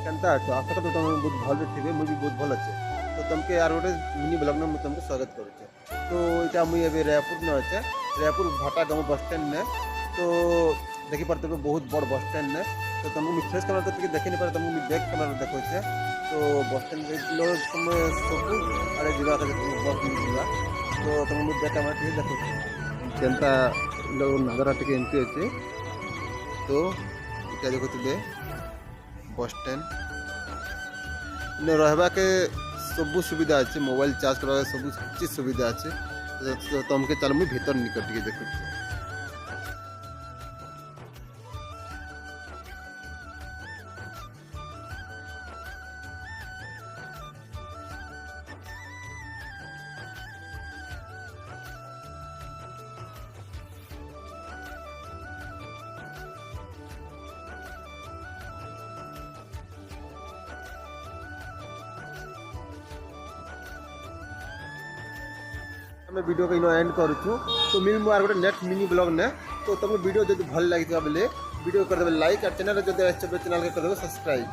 केनता अच्छो आशा करता तुम बहुत भल थे मुझे बहुत भल अच्छे तो तुमके यार गोटे मिनी ब्लॉग में मुझे तुमको स्वागत करुचे। तो यहाँ मुझे रायपुर में अच्छे रायपुर भाटा गाँव बस स्टैंड में तो देखी पारे बहुत बड़ बस स्टैंड में तो तुमको मुझे फेस कैमेरा तो देखी नहीं पारे तुमको मुझे बैक कैमेरा देखोचे। तो बस स्टैंड तुम सब आड़े जा बस मिलवा तो तुम मुझे बैक कैमेरा टे देखोचे केनता नजर टे एमती अच्छे। तो इटा देखुए बस स्टैंड रहबा के सब सुविधा अच्छे मोबाइल चार्ज करवा सब चीज सुविधा अच्छे। तो तुमके चल मुझे भीतर निकट टे देखुए। मैं वीडियो को इनो एंड करूँ तो मिल मुझे गोटे नेक्स्ट मिनी ब्लॉग ने। तो तुमको वीडियो जो भल लगी बेले वीडियो करदे लाइक और चैनल जो चैनल के करदे सब्सक्राइब।